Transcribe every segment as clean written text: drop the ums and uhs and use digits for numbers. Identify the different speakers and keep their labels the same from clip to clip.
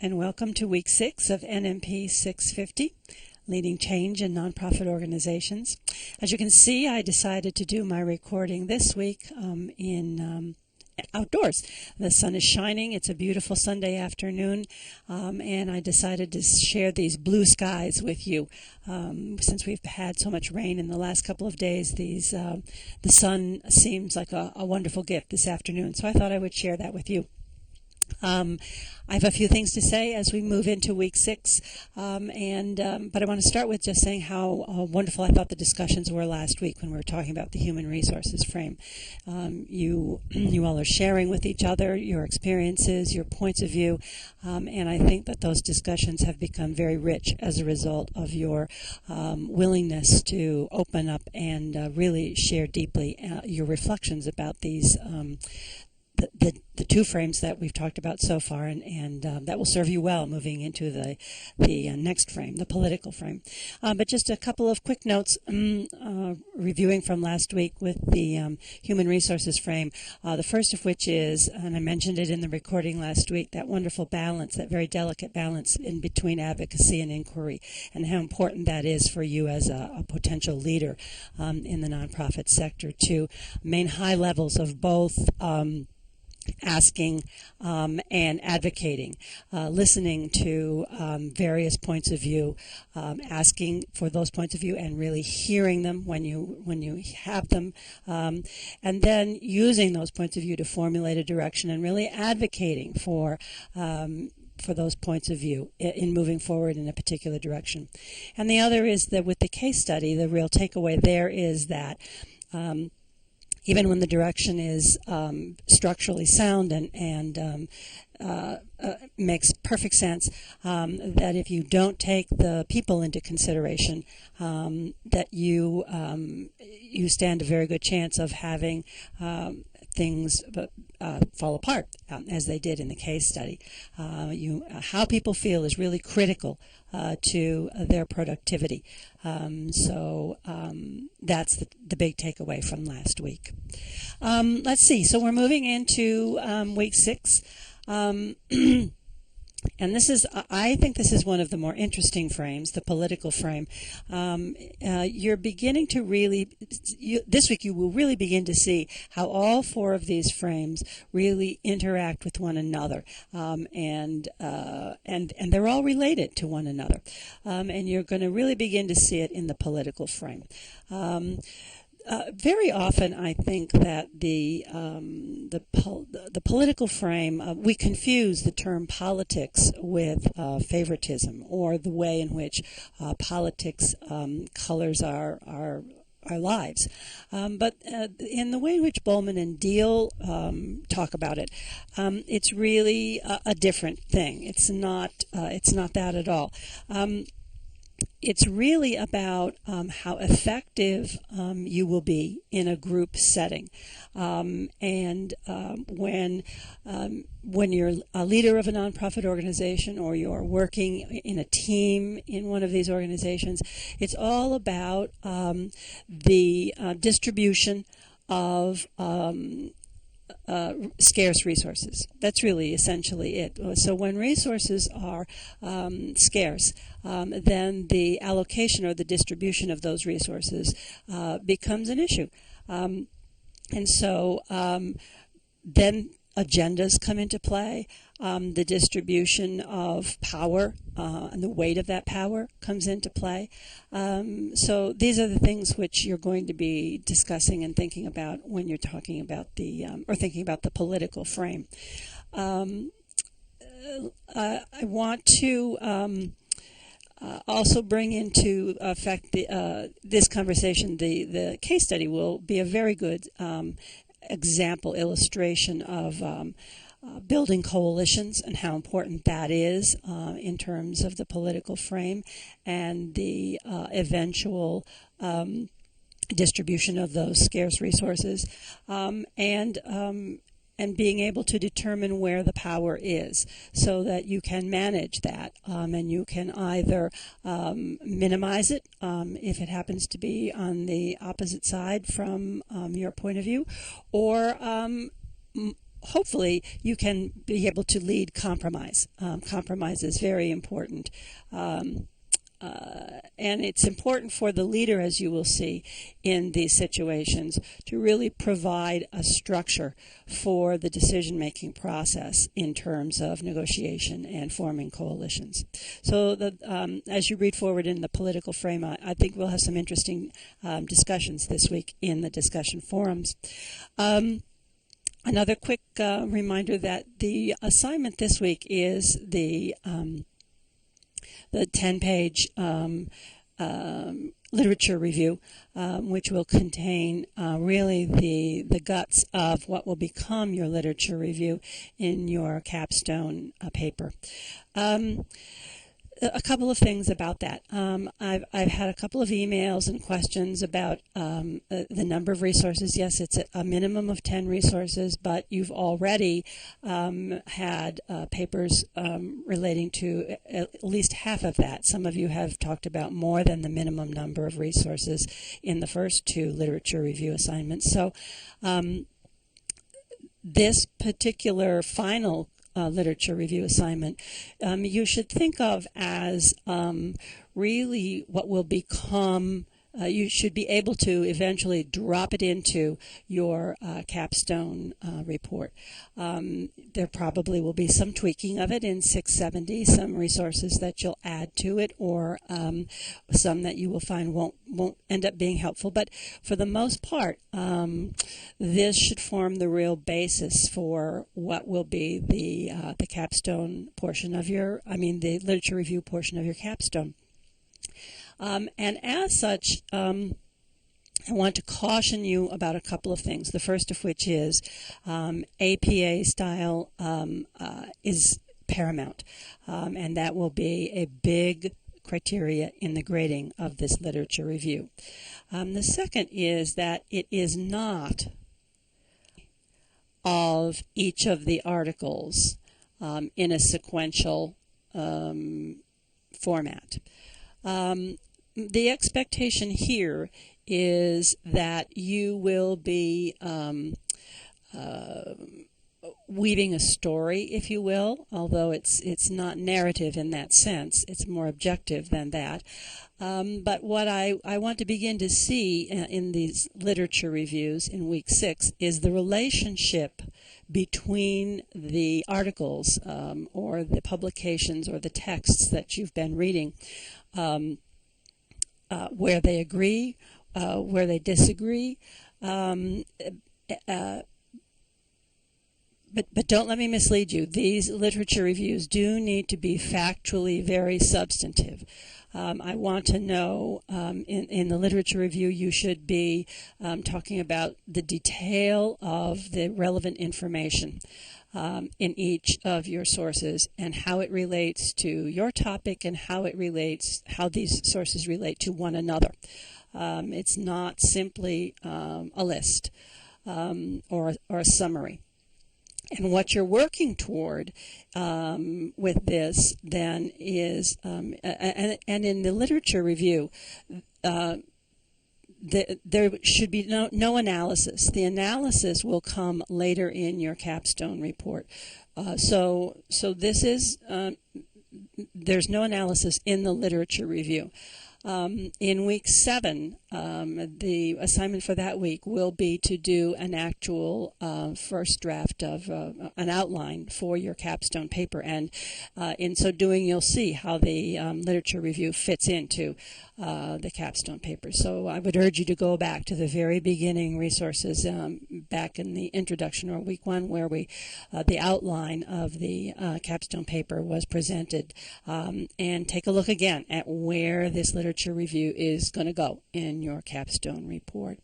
Speaker 1: and welcome to Week 6 of NMP 650, Leading Change in Nonprofit Organizations. As you can see, I decided to do my recording this week outdoors. The sun is shining. It's a beautiful Sunday afternoon, and I decided to share these blue skies with you. Since we've had so much rain in the last couple of days, the sun seems like a wonderful gift this afternoon, so I thought I would share that with you. I have a few things to say as we move into Week 6, but I want to start with just saying how wonderful I thought the discussions were last week when we were talking about the human resources frame. You all are sharing with each other your experiences, your points of view, and I think that those discussions have become very rich as a result of your willingness to open up and really share deeply your reflections about these the two frames that we've talked about so far, and that will serve you well moving into the next frame, the political frame. But just a couple of quick notes, reviewing from last week with the human resources frame. The first of which is, and I mentioned it in the recording last week, that wonderful balance, that very delicate balance in between advocacy and inquiry, and how important that is for you as a potential leader in the nonprofit sector to maintain high levels of both asking and advocating, listening to various points of view, asking for those points of view and really hearing them when you have them, and then using those points of view to formulate a direction and really advocating for those points of view in moving forward in a particular direction. And the other is that with the case study, the real takeaway there is that even when the direction is structurally sound and makes perfect sense, that if you don't take the people into consideration, that you stand a very good chance of having things fall apart, as they did in the case study. How people feel is really critical to their productivity. So that's the big takeaway from last week. Let's see. So we're moving into Week 6. And I think this is one of the more interesting frames, the political frame. You're beginning to this week you will really begin to see how all four of these frames really interact with one another, and they're all related to one another. And you're going to really begin to see it in the political frame. Very often, I think that the political frame, we confuse the term politics with favoritism, or the way in which politics colors our lives. But in the way in which Bowman and Deal talk about it, it's really a different thing. It's not that at all. It's really about how effective you will be in a group setting, and when you're a leader of a nonprofit organization or you're working in a team in one of these organizations, it's all about the distribution of scarce resources. That's really essentially it. So when resources are scarce, then the allocation or the distribution of those resources becomes an issue. And so then agendas come into play. The distribution of power and the weight of that power comes into play. So these are the things which you're going to be discussing and thinking about when you're talking about or thinking about the political frame. I want to also bring into effect this conversation. The case study will be a very good example, illustration of building coalitions and how important that is in terms of the political frame and the eventual distribution of those scarce resources, and being able to determine where the power is so that you can manage that, and you can either minimize it if it happens to be on the opposite side from your point of view, or hopefully you can be able to lead compromise. Compromise is very important. And it's important for the leader, as you will see in these situations, to really provide a structure for the decision-making process in terms of negotiation and forming coalitions. So as you read forward in the political frame, I think we'll have some interesting discussions this week in the discussion forums. Another quick reminder that the assignment this week is the 10-page literature review, which will contain really the guts of what will become your literature review in your capstone paper. A couple of things about that. I've had a couple of emails and questions about the number of resources. Yes, it's a minimum of 10 resources, but you've already had papers relating to at least half of that. Some of you have talked about more than the minimum number of resources in the first two literature review assignments. So this particular final literature review assignment, you should think of as really what will become, you should be able to eventually drop it into your capstone report. There probably will be some tweaking of it in 670, some resources that you'll add to it, or some that you will find won't end up being helpful. But for the most part, this should form the real basis for what will be the capstone portion of your, the literature review portion of your capstone. And as such, I want to caution you about a couple of things. The first of which is APA style is paramount, and that will be a big criteria in the grading of this literature review. The second is that it is not of each of the articles in a sequential format. The expectation here is that you will be weaving a story, if you will, although it's not narrative in that sense. It's more objective than that. But what I want to begin to see in these literature reviews in week 6 is the relationship between the articles or the publications or the texts that you've been reading, where they agree, where they disagree. But don't let me mislead you. These literature reviews do need to be factually very substantive. I want to know, in the literature review, you should be talking about the detail of the relevant information in each of your sources and how it relates to your topic and how these sources relate to one another. It's not simply a list or a summary. And what you're working toward with this then is, and in the literature review, there should be no analysis. The analysis will come later in your capstone report. So this is, there's no analysis in the literature review. In week 7, the assignment for that week will be to do an actual first draft of an outline for your capstone paper, and in so doing you'll see how the literature review fits into the capstone paper. So I would urge you to go back to the very beginning resources back in the introduction or week 1 where the outline of the capstone paper was presented, and take a look again at where this literature review is going to go in your capstone report.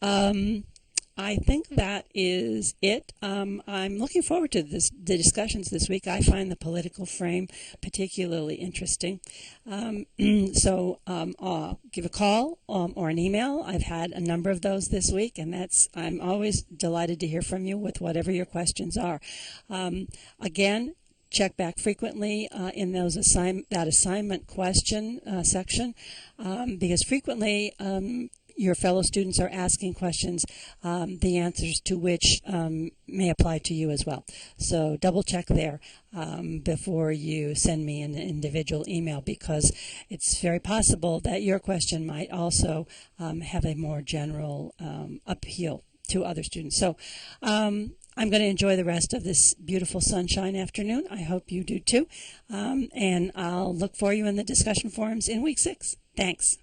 Speaker 1: I think that is it. I'm looking forward to the discussions this week. I find the political frame particularly interesting. So give a call or an email. I've had a number of those this week, and I'm always delighted to hear from you with whatever your questions are. Again, check back frequently in that assignment question section, because frequently your fellow students are asking questions, the answers to which may apply to you as well. So double check there before you send me an individual email, because it's very possible that your question might also have a more general appeal to other students. So I'm going to enjoy the rest of this beautiful sunshine afternoon. I hope you do too. And I'll look for you in the discussion forums in week 6. Thanks.